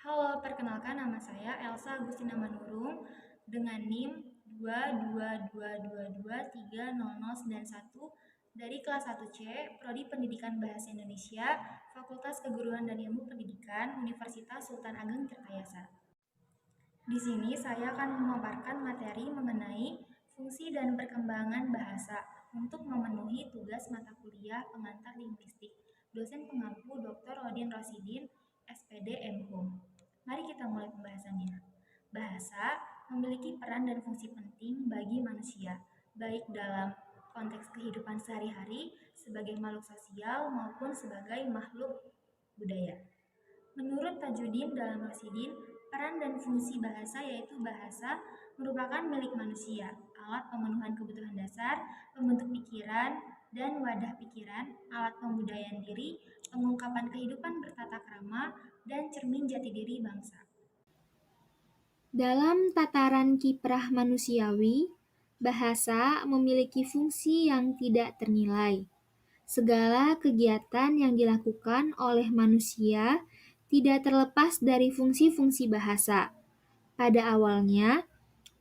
Halo, perkenalkan nama saya Elsa Agustina Manurung dengan NIM 22222300091 dari kelas 1C, Prodi Pendidikan Bahasa Indonesia, Fakultas Keguruan dan Ilmu Pendidikan, Universitas Sultan Ageng Tirtayasa. Di sini saya akan memaparkan materi mengenai fungsi dan perkembangan bahasa untuk memenuhi tugas mata kuliah pengantar linguistik. Dosen pengampu Dr. Odin Rosidin, SPD MHUM. Mari kita mulai pembahasannya. Bahasa memiliki peran dan fungsi penting bagi manusia, baik dalam konteks kehidupan sehari-hari sebagai makhluk sosial maupun sebagai makhluk budaya. Menurut Tajudin dalam Rosidin, peran dan fungsi bahasa yaitu bahasa merupakan milik manusia, alat pemenuhan kebutuhan dasar, pembentuk pikiran, dan wadah pikiran, alat pembudayaan diri, pengungkapan kehidupan bertata krama, dan cermin jati diri bangsa. Dalam tataran kiprah manusiawi, bahasa memiliki fungsi yang tidak ternilai. Segala kegiatan yang dilakukan oleh manusia tidak terlepas dari fungsi-fungsi bahasa. Pada awalnya,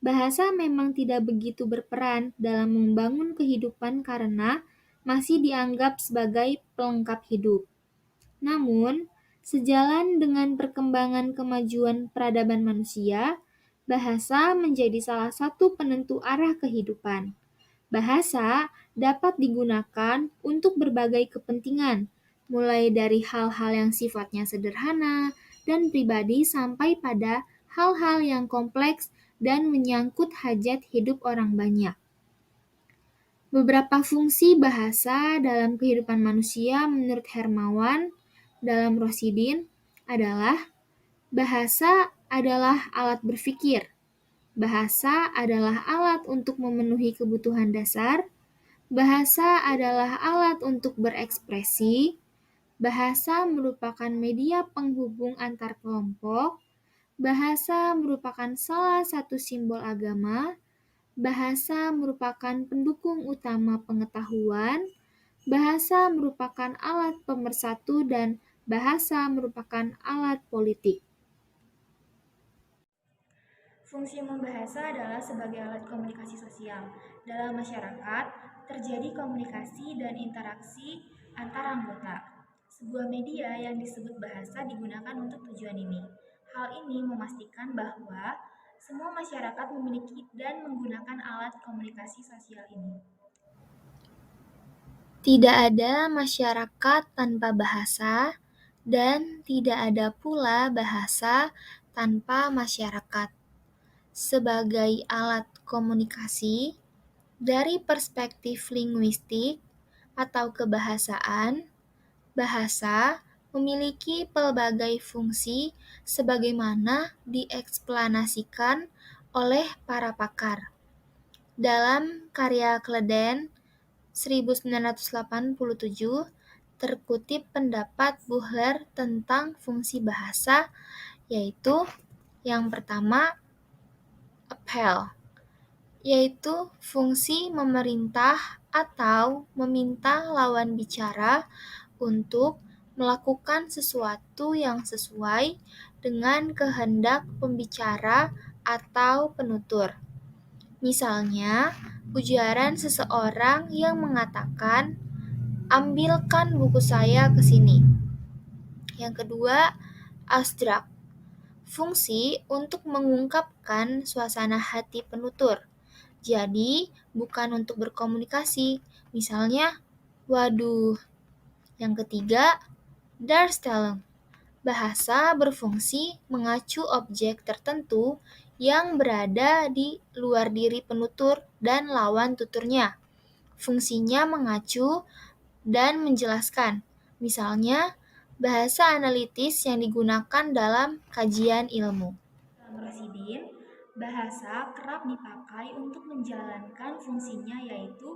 bahasa memang tidak begitu berperan dalam membangun kehidupan karena masih dianggap sebagai pelengkap hidup. Namun, sejalan dengan perkembangan kemajuan peradaban manusia, bahasa menjadi salah satu penentu arah kehidupan. Bahasa dapat digunakan untuk berbagai kepentingan, mulai dari hal-hal yang sifatnya sederhana dan pribadi sampai pada hal-hal yang kompleks dan menyangkut hajat hidup orang banyak. Beberapa fungsi bahasa dalam kehidupan manusia menurut Hermawan dalam Rosidin adalah bahasa adalah alat berpikir, bahasa adalah alat untuk memenuhi kebutuhan dasar, bahasa adalah alat untuk berekspresi, bahasa merupakan media penghubung antar kelompok, bahasa merupakan salah satu simbol agama, bahasa merupakan pendukung utama pengetahuan, bahasa merupakan alat pemersatu, dan bahasa merupakan alat politik. Fungsi membahasa adalah sebagai alat komunikasi sosial. Dalam masyarakat, terjadi komunikasi dan interaksi antar anggota. Sebuah media yang disebut bahasa digunakan untuk tujuan ini. Hal ini memastikan bahwa semua masyarakat memiliki dan menggunakan alat komunikasi sosial ini. Tidak ada masyarakat tanpa bahasa, dan tidak ada pula bahasa tanpa masyarakat. Sebagai alat komunikasi, dari perspektif linguistik atau kebahasaan, bahasa memiliki pelbagai fungsi sebagaimana dieksplanasikan oleh para pakar. Dalam karya Kleden 1987 terkutip pendapat Buhler tentang fungsi bahasa, yaitu yang pertama, appel, yaitu fungsi memerintah atau meminta lawan bicara untuk melakukan sesuatu yang sesuai dengan kehendak pembicara atau penutur. Misalnya, ujaran seseorang yang mengatakan, "Ambilkan buku saya ke sini." Yang kedua, ausdruck, fungsi untuk mengungkapkan suasana hati penutur. Jadi, bukan untuk berkomunikasi. Misalnya, waduh. Yang ketiga, Darstellung. Bahasa berfungsi mengacu objek tertentu yang berada di luar diri penutur dan lawan tuturnya. Fungsinya mengacu dan menjelaskan. Misalnya, bahasa analitis yang digunakan dalam kajian ilmu. Dalam Rosidin, bahasa kerap dipakai untuk menjalankan fungsinya yaitu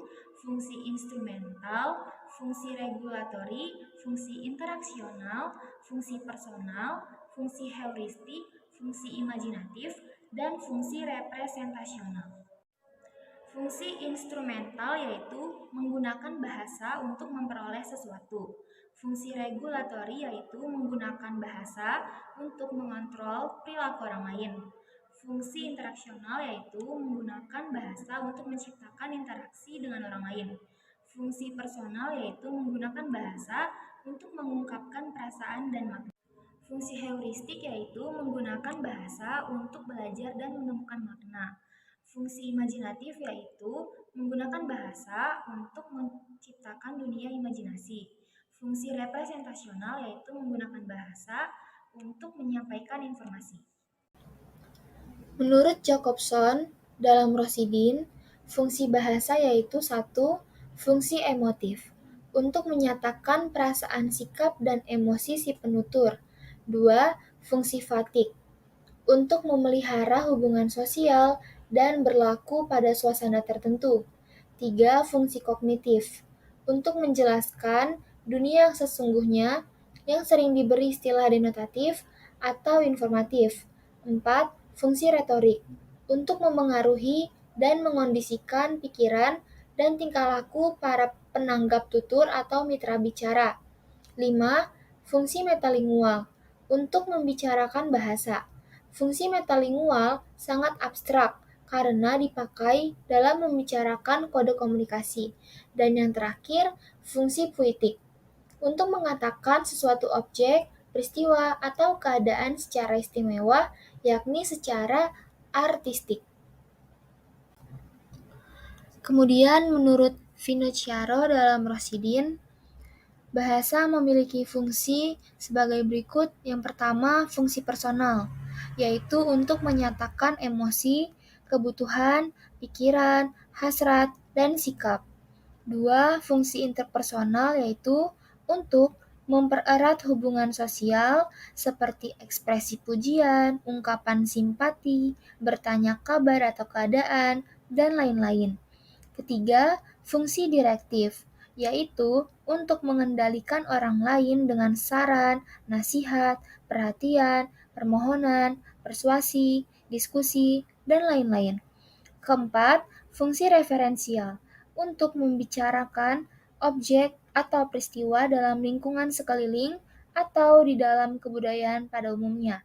fungsi instrumental, fungsi regulatori, fungsi interaksional, fungsi personal, fungsi heuristik, fungsi imajinatif, dan fungsi representasional. Fungsi instrumental yaitu menggunakan bahasa untuk memperoleh sesuatu. Fungsi regulatori yaitu menggunakan bahasa untuk mengontrol perilaku orang lain. Fungsi interaksional yaitu menggunakan bahasa untuk menciptakan interaksi dengan orang lain. Fungsi personal yaitu menggunakan bahasa untuk mengungkapkan perasaan dan makna. Fungsi heuristik yaitu menggunakan bahasa untuk belajar dan menemukan makna. Fungsi imajinatif yaitu menggunakan bahasa untuk menciptakan dunia imajinasi. Fungsi representasional yaitu menggunakan bahasa untuk menyampaikan informasi. Menurut Jacobson, dalam Rosidin, fungsi bahasa yaitu 1. Fungsi emotif, untuk menyatakan perasaan sikap dan emosi si penutur. 2. Fungsi fatik, untuk memelihara hubungan sosial dan berlaku pada suasana tertentu. 3. Fungsi kognitif, untuk menjelaskan dunia yang sesungguhnya yang sering diberi istilah denotatif atau informatif. 4. Fungsi retorik, untuk memengaruhi dan mengondisikan pikiran dan tingkah laku para penanggap tutur atau mitra bicara. 5. Fungsi metalingual, untuk membicarakan bahasa. Fungsi metalingual sangat abstrak karena dipakai dalam membicarakan kode komunikasi. Dan yang terakhir, fungsi puitik, untuk mengatakan sesuatu objek, peristiwa, atau keadaan secara istimewa, yakni secara artistik. Kemudian menurut Finocchiaro dalam Rosidin, bahasa memiliki fungsi sebagai berikut. Yang pertama, fungsi personal, yaitu untuk menyatakan emosi, kebutuhan, pikiran, hasrat, dan sikap. 2. Fungsi interpersonal, yaitu untuk mempererat hubungan sosial seperti ekspresi pujian, ungkapan simpati, bertanya kabar atau keadaan, dan lain-lain. Ketiga, fungsi direktif, yaitu untuk mengendalikan orang lain dengan saran, nasihat, perhatian, permohonan, persuasi, diskusi, dan lain-lain. Keempat, fungsi referensial, untuk membicarakan objek atau peristiwa dalam lingkungan sekeliling atau di dalam kebudayaan pada umumnya.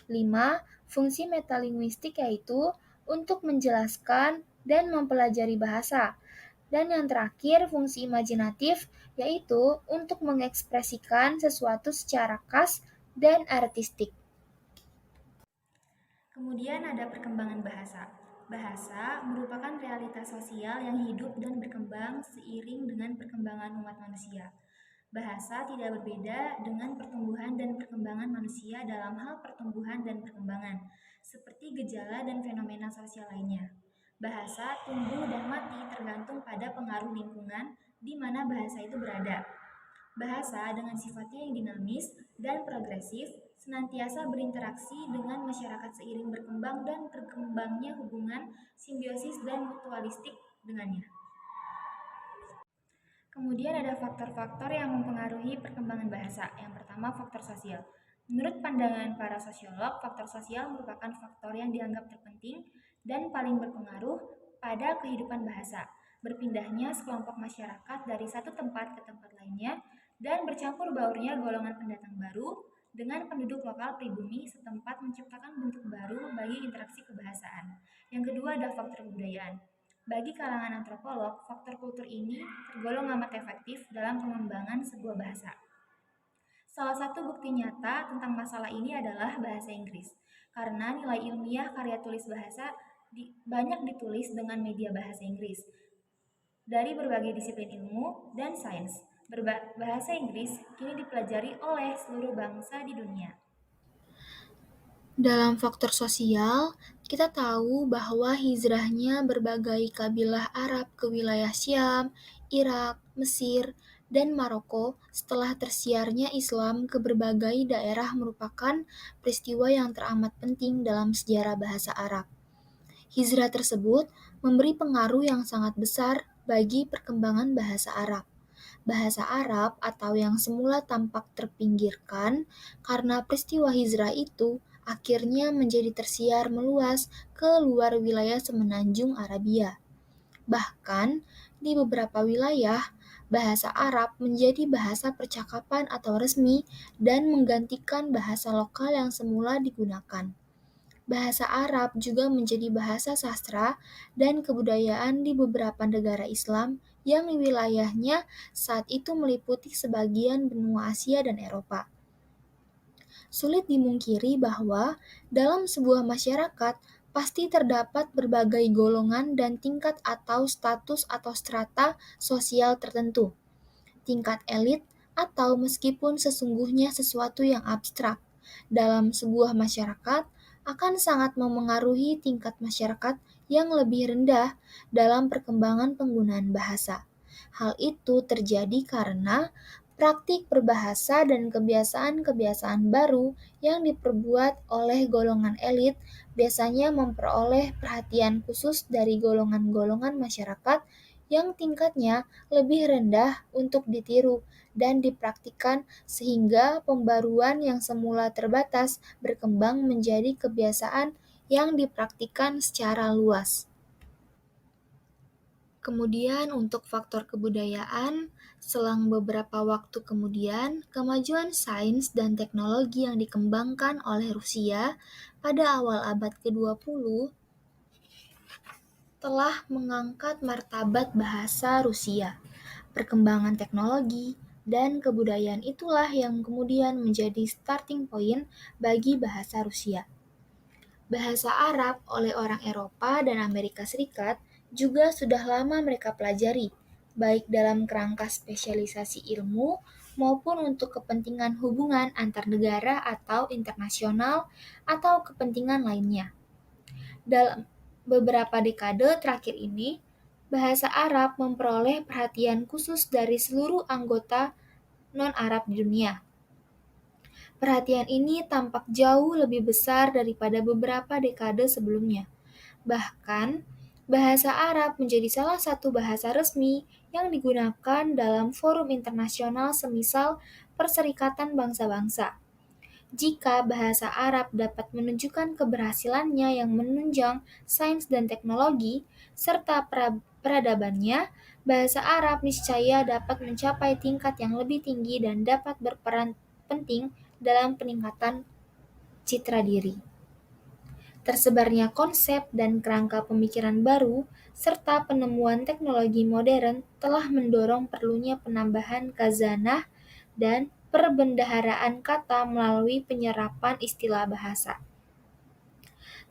5. Fungsi metalinguistik, yaitu untuk menjelaskan dan mempelajari bahasa. Dan yang terakhir, fungsi imajinatif, yaitu untuk mengekspresikan sesuatu secara khas dan artistik. Kemudian ada perkembangan bahasa. Bahasa merupakan realitas sosial yang hidup dan berkembang seiring dengan perkembangan umat manusia. Bahasa tidak berbeda dengan pertumbuhan dan perkembangan manusia dalam hal pertumbuhan dan perkembangan, seperti gejala dan fenomena sosial lainnya. Bahasa tumbuh dan mati tergantung pada pengaruh lingkungan di mana bahasa itu berada. Bahasa dengan sifatnya yang dinamis dan progresif senantiasa berinteraksi dengan masyarakat seiring berkembang dan berkembangnya hubungan simbiosis dan mutualistik dengannya. Kemudian ada faktor-faktor yang mempengaruhi perkembangan bahasa. Yang pertama, faktor sosial. Menurut pandangan para sosiolog, faktor sosial merupakan faktor yang dianggap terpenting dan paling berpengaruh pada kehidupan bahasa. Berpindahnya sekelompok masyarakat dari satu tempat ke tempat lainnya dan bercampur baurnya golongan pendatang baru dengan penduduk lokal pribumi setempat menciptakan bentuk baru bagi interaksi kebahasaan. Yang kedua ada faktor kebudayaan. Bagi kalangan antropolog, faktor kultur ini tergolong amat efektif dalam pengembangan sebuah bahasa. Salah satu bukti nyata tentang masalah ini adalah bahasa Inggris, karena nilai ilmiah karya tulis bahasa banyak ditulis dengan media bahasa Inggris dari berbagai disiplin ilmu dan sains. Bahasa Inggris kini dipelajari oleh seluruh bangsa di dunia. Dalam faktor sosial, kita tahu bahwa hijrahnya berbagai kabilah Arab ke wilayah Syam, Irak, Mesir, dan Maroko setelah tersiarnya Islam ke berbagai daerah merupakan peristiwa yang teramat penting dalam sejarah bahasa Arab. Hijrah tersebut memberi pengaruh yang sangat besar bagi perkembangan bahasa Arab. Bahasa Arab atau yang semula tampak terpinggirkan karena peristiwa hijrah itu akhirnya menjadi tersiar meluas ke luar wilayah semenanjung Arabia. Bahkan di beberapa wilayah, bahasa Arab menjadi bahasa percakapan atau resmi dan menggantikan bahasa lokal yang semula digunakan. Bahasa Arab juga menjadi bahasa sastra dan kebudayaan di beberapa negara Islam yang wilayahnya saat itu meliputi sebagian benua Asia dan Eropa. Sulit dimungkiri bahwa dalam sebuah masyarakat pasti terdapat berbagai golongan dan tingkat atau status atau strata sosial tertentu. Tingkat elit atau meskipun sesungguhnya sesuatu yang abstrak dalam sebuah masyarakat akan sangat memengaruhi tingkat masyarakat yang lebih rendah dalam perkembangan penggunaan bahasa. Hal itu terjadi karena praktik berbahasa dan kebiasaan-kebiasaan baru yang diperbuat oleh golongan elit biasanya memperoleh perhatian khusus dari golongan-golongan masyarakat yang tingkatnya lebih rendah untuk ditiru dan dipraktikkan sehingga pembaruan yang semula terbatas berkembang menjadi kebiasaan yang dipraktikkan secara luas. Kemudian untuk faktor kebudayaan, selang beberapa waktu kemudian, kemajuan sains dan teknologi yang dikembangkan oleh Rusia pada awal abad ke-20 telah mengangkat martabat bahasa Rusia. Perkembangan teknologi dan kebudayaan itulah yang kemudian menjadi starting point bagi bahasa Rusia. Bahasa Arab oleh orang Eropa dan Amerika Serikat juga sudah lama mereka pelajari, baik dalam kerangka spesialisasi ilmu maupun untuk kepentingan hubungan antar negara atau internasional atau kepentingan lainnya. Dalam beberapa dekade terakhir ini, bahasa Arab memperoleh perhatian khusus dari seluruh anggota non-Arab di dunia. Perhatian ini tampak jauh lebih besar daripada beberapa dekade sebelumnya. Bahkan, bahasa Arab menjadi salah satu bahasa resmi yang digunakan dalam forum internasional semisal Perserikatan Bangsa-Bangsa. Jika bahasa Arab dapat menunjukkan keberhasilannya yang menunjang sains dan teknologi, serta peradabannya, bahasa Arab niscaya dapat mencapai tingkat yang lebih tinggi dan dapat berperan penting dalam peningkatan citra diri. Tersebarnya konsep dan kerangka pemikiran baru, serta penemuan teknologi modern telah mendorong perlunya penambahan khazanah dan perbendaharaan kata melalui penyerapan istilah bahasa.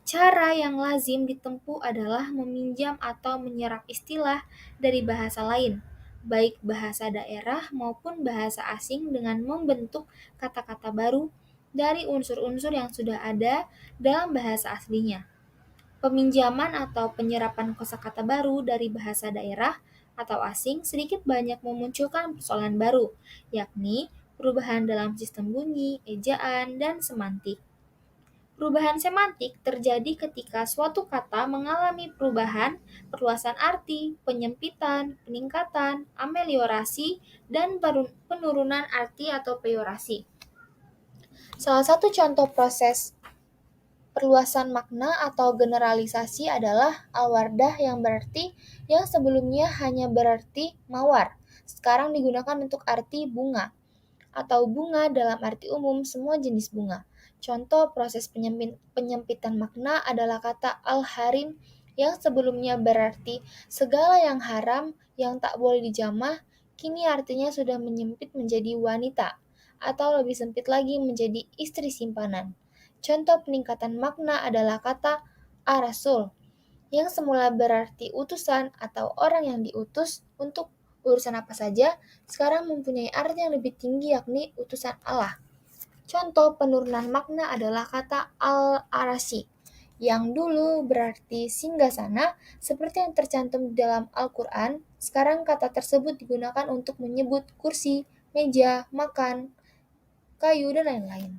Cara yang lazim ditempuh adalah meminjam atau menyerap istilah dari bahasa lain, baik bahasa daerah maupun bahasa asing dengan membentuk kata-kata baru dari unsur-unsur yang sudah ada dalam bahasa aslinya. Peminjaman atau penyerapan kosakata baru dari bahasa daerah atau asing sedikit banyak memunculkan persoalan baru, yakni perubahan dalam sistem bunyi, ejaan, dan semantik. Perubahan semantik terjadi ketika suatu kata mengalami perubahan, perluasan arti, penyempitan, peningkatan, ameliorasi, dan penurunan arti atau peyorasi. Salah satu contoh proses perluasan makna atau generalisasi adalah al-wardah yang berarti yang sebelumnya hanya berarti mawar, sekarang digunakan untuk arti bunga, atau bunga dalam arti umum semua jenis bunga. Contoh proses penyempitan makna adalah kata al-harim yang sebelumnya berarti segala yang haram yang tak boleh dijamah, kini artinya sudah menyempit menjadi wanita, atau lebih sempit lagi menjadi istri simpanan. Contoh peningkatan makna adalah kata ar-rasul yang semula berarti utusan atau orang yang diutus untuk urusan apa saja, sekarang mempunyai arti yang lebih tinggi yakni utusan Allah. Contoh penurunan makna adalah kata al-arasi yang dulu berarti singgasana seperti yang tercantum di dalam Al-Quran. Sekarang kata tersebut digunakan untuk menyebut kursi, meja, makan, kayu, dan lain-lain.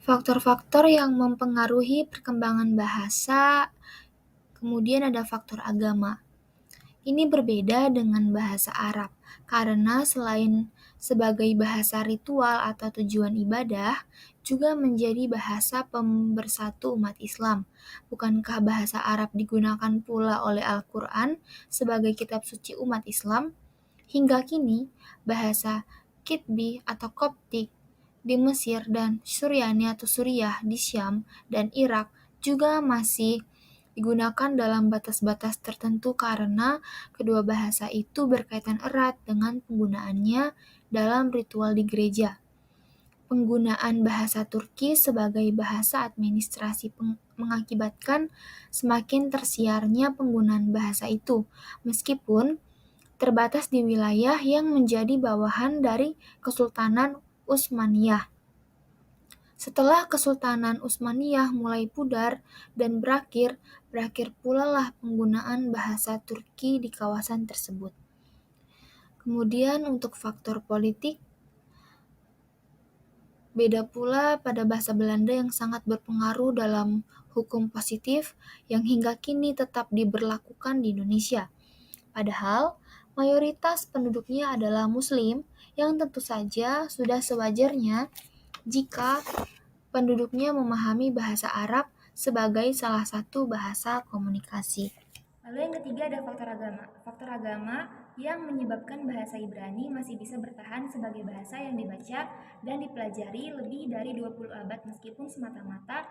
Faktor-faktor yang mempengaruhi perkembangan bahasa, kemudian ada faktor agama. Ini berbeda dengan bahasa Arab, karena selain sebagai bahasa ritual atau tujuan ibadah, juga menjadi bahasa pemersatu umat Islam. Bukankah bahasa Arab digunakan pula oleh Al-Quran sebagai kitab suci umat Islam? Hingga kini, bahasa Kitbi atau Koptik di Mesir dan Suryani atau Suriah di Syam dan Irak juga masih digunakan dalam batas-batas tertentu karena kedua bahasa itu berkaitan erat dengan penggunaannya dalam ritual di gereja. Penggunaan bahasa Turki sebagai bahasa administrasi mengakibatkan semakin tersiarnya penggunaan bahasa itu, meskipun terbatas di wilayah yang menjadi bawahan dari Kesultanan Utsmaniyah. Setelah Kesultanan Utsmaniyah mulai pudar dan berakhir pula lah penggunaan bahasa Turki di kawasan tersebut. Kemudian untuk faktor politik, beda pula pada bahasa Belanda yang sangat berpengaruh dalam hukum positif yang hingga kini tetap diberlakukan di Indonesia. Padahal, mayoritas penduduknya adalah Muslim yang tentu saja sudah sewajarnya jika penduduknya memahami bahasa Arab sebagai salah satu bahasa komunikasi. Lalu yang ketiga ada faktor agama. Faktor agama yang menyebabkan bahasa Ibrani masih bisa bertahan sebagai bahasa yang dibaca dan dipelajari lebih dari 20 abad meskipun semata-mata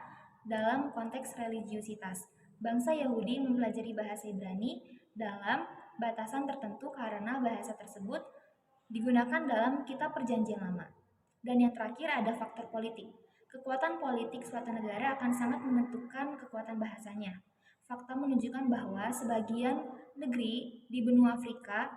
dalam konteks religiusitas. Bangsa Yahudi mempelajari bahasa Ibrani dalam batasan tertentu karena bahasa tersebut digunakan dalam Kitab Perjanjian Lama. Dan yang terakhir ada faktor politik. Kekuatan politik suatu negara akan sangat menentukan kekuatan bahasanya. Fakta menunjukkan bahwa sebagian negeri di benua Afrika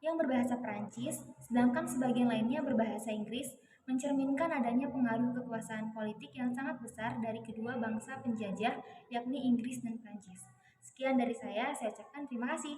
yang berbahasa Perancis, sedangkan sebagian lainnya berbahasa Inggris, mencerminkan adanya pengaruh kekuasaan politik yang sangat besar dari kedua bangsa penjajah, yakni Inggris dan Prancis. Sekian dari saya ucapkan terima kasih.